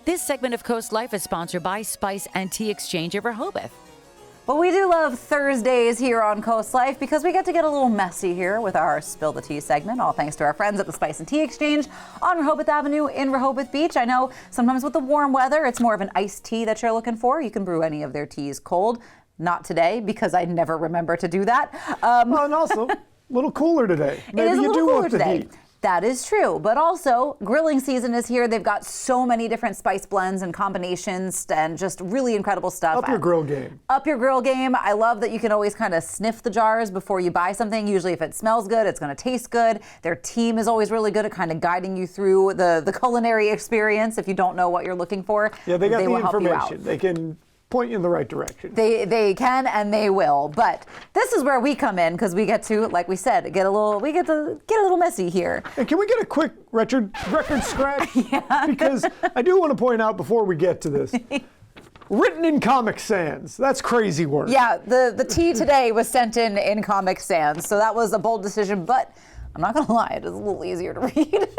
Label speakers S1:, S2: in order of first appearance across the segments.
S1: This segment of Coast Life is sponsored by Spice and Tea Exchange of Rehoboth.
S2: But we do love Thursdays here on CoastLife because we get to get a little messy here with our Spill the Tea segment, all thanks to our friends at the Spice and Tea Exchange on Rehoboth Avenue in Rehoboth Beach. I know sometimes with the warm weather, it's more of an iced tea that you're looking for. You can brew any of their teas cold. Not today, because I never remember to do that.
S3: Well, and also a little cooler today. Maybe
S2: it is a
S3: you
S2: little
S3: do
S2: cooler
S3: want the
S2: today.
S3: heat.
S2: That is true, but also grilling season is here. They've got so many different spice blends and combinations and just really incredible stuff.
S3: Up your grill game.
S2: Up your grill game. I love that you can always kind of sniff the jars before you buy something. Usually if it smells good, it's going to taste good. Their team is always really good at kind of guiding you through the culinary experience if you don't know what you're looking for.
S3: Yeah, they got the
S2: will help you out.
S3: information. They can point you in the right direction.
S2: They can and they will, but this is where we come in because we get to, like we said, get a little messy here.
S3: And can we get a quick record scratch?
S2: Yeah.
S3: Because I do want to point out before we get to this, written in Comic Sans. That's crazy work.
S2: Yeah, the tea today was sent in Comic Sans, so that was a bold decision, but I'm not gonna lie, it is a little easier to read.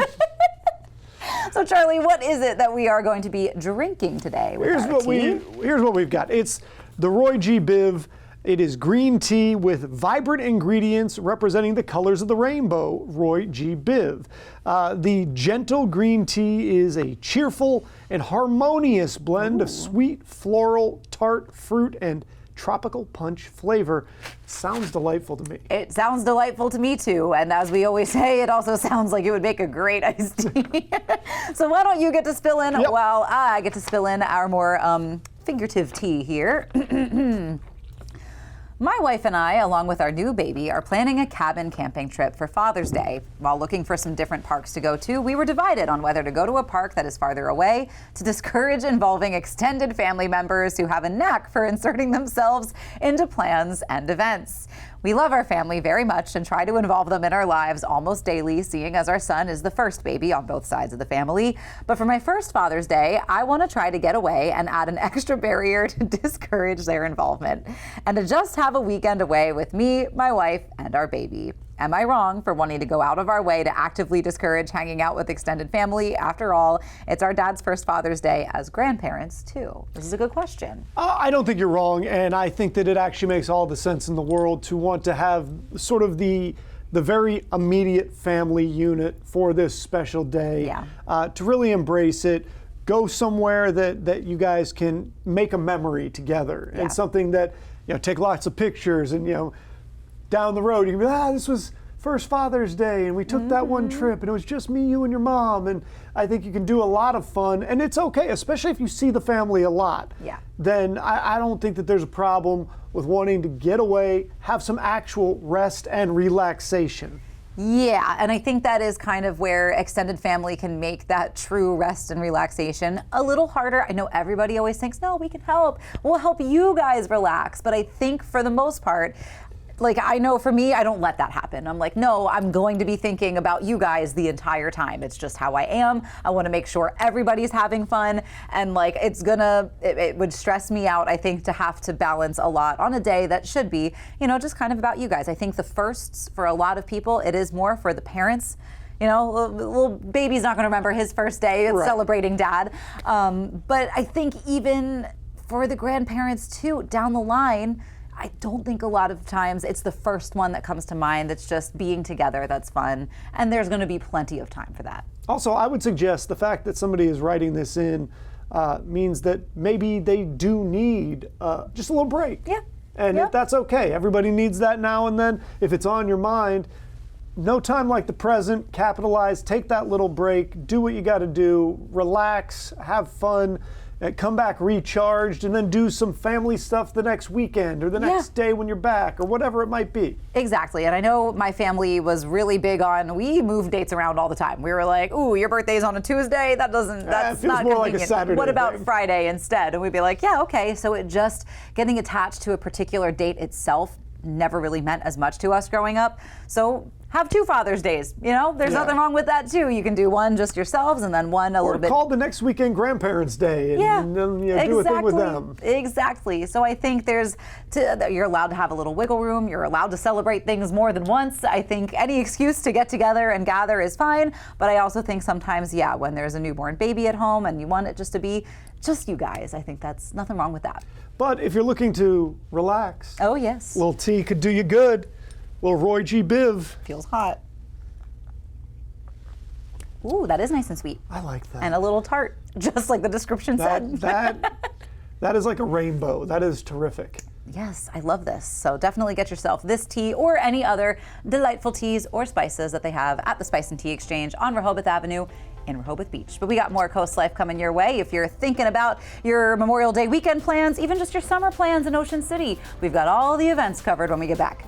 S2: So Charlie, what is it that we are going to be drinking today with
S3: Here's what we've got. It's the Roy G. Biv. It is green tea with vibrant ingredients representing the colors of the rainbow, Roy G. Biv. The gentle green tea is a cheerful and harmonious blend of sweet, floral, tart, fruit, and tropical punch flavor. Sounds delightful to me.
S2: It sounds delightful to me too, and as we always say, it also sounds like it would make a great iced tea. So why don't you get to spill in while I get to spill in our more figurative tea here. My wife and I, along with our new baby, are planning a cabin camping trip for Father's Day. While looking for some different parks to go to, we were divided on whether to go to a park that is farther away to discourage involving extended family members who have a knack for inserting themselves into plans and events. We love our family very much and try to involve them in our lives almost daily, seeing as our son is the first baby on both sides of the family. But for my first Father's Day, I want to try to get away and add an extra barrier to discourage their involvement and to just have a weekend away with me, my wife, and our baby. Am I wrong for wanting to go out of our way to actively discourage hanging out with extended family? After all, it's our dad's first Father's Day as grandparents, too. This is a good question.
S3: I don't think you're wrong, and I think that it actually makes all the sense in the world to want to have sort of the very immediate family unit for this special day. To really embrace it. Go somewhere that you guys can make a memory together and something that, take lots of pictures and, down the road, you can be, this was first Father's Day, and we took that one trip, and it was just me, you, and your mom, and I think you can do a lot of fun, and it's okay, especially if you see the family a lot. Then I don't think that there's a problem with wanting to get away, have some actual rest and relaxation.
S2: Yeah, and I think that is kind of where extended family can make that true rest and relaxation a little harder. I know everybody always thinks, no, we can help. We'll help you guys relax. But I think for the most part, like, I know for me, I don't let that happen. I'm like, no, I'm going to be thinking about you guys the entire time. It's just how I am. I want to make sure everybody's having fun. And like, it would stress me out, I think, to have to balance a lot on a day that should be, just kind of about you guys. I think the firsts for a lot of people, it is more for the parents. Little baby's not going to remember his first day celebrating dad. But I think even for the grandparents too, down the line, I don't think a lot of times it's the first one that comes to mind that's just being together that's fun, and there's going to be plenty of time for that.
S3: Also, I would suggest the fact that somebody is writing this in means that maybe they do need just a little break. And that's okay. Everybody needs that now and then. If it's on your mind, no time like the present, capitalize, take that little break, do what you got to do, relax, have fun, come back recharged, and then do some family stuff the next weekend or the next day when you're back or whatever it might be.
S2: Exactly. And I know my family was really big on, we move dates around all the time. We were like, ooh, your birthday's on a Tuesday? That's
S3: feels
S2: not
S3: more
S2: convenient.
S3: like a Saturday
S2: What about
S3: thing?
S2: Friday instead? And we'd be like, yeah, okay. So it just getting attached to a particular date itself never really meant as much to us growing up. So have 2 Father's Days. You know, there's nothing wrong with that too. You can do one just yourselves and then one a little bit.
S3: Or call the next weekend Grandparents' Day and do a thing with them.
S2: Exactly. So I think you're allowed to have a little wiggle room. You're allowed to celebrate things more than once. I think any excuse to get together and gather is fine. But I also think sometimes, when there's a newborn baby at home and you want it just to be just you guys, I think that's nothing wrong with that.
S3: But if you're looking to relax,
S2: oh yes,
S3: a little tea could do you good. Little Roy G. Biv.
S2: Feels hot. Ooh, that is nice and sweet.
S3: I like that.
S2: And a little tart, just like the description said.
S3: That is like a rainbow. That is terrific.
S2: Yes, I love this. So definitely get yourself this tea or any other delightful teas or spices that they have at the Spice and Tea Exchange on Rehoboth Avenue in Rehoboth Beach. But we got more Coast Life coming your way. If you're thinking about your Memorial Day weekend plans, even just your summer plans in Ocean City, we've got all the events covered when we get back.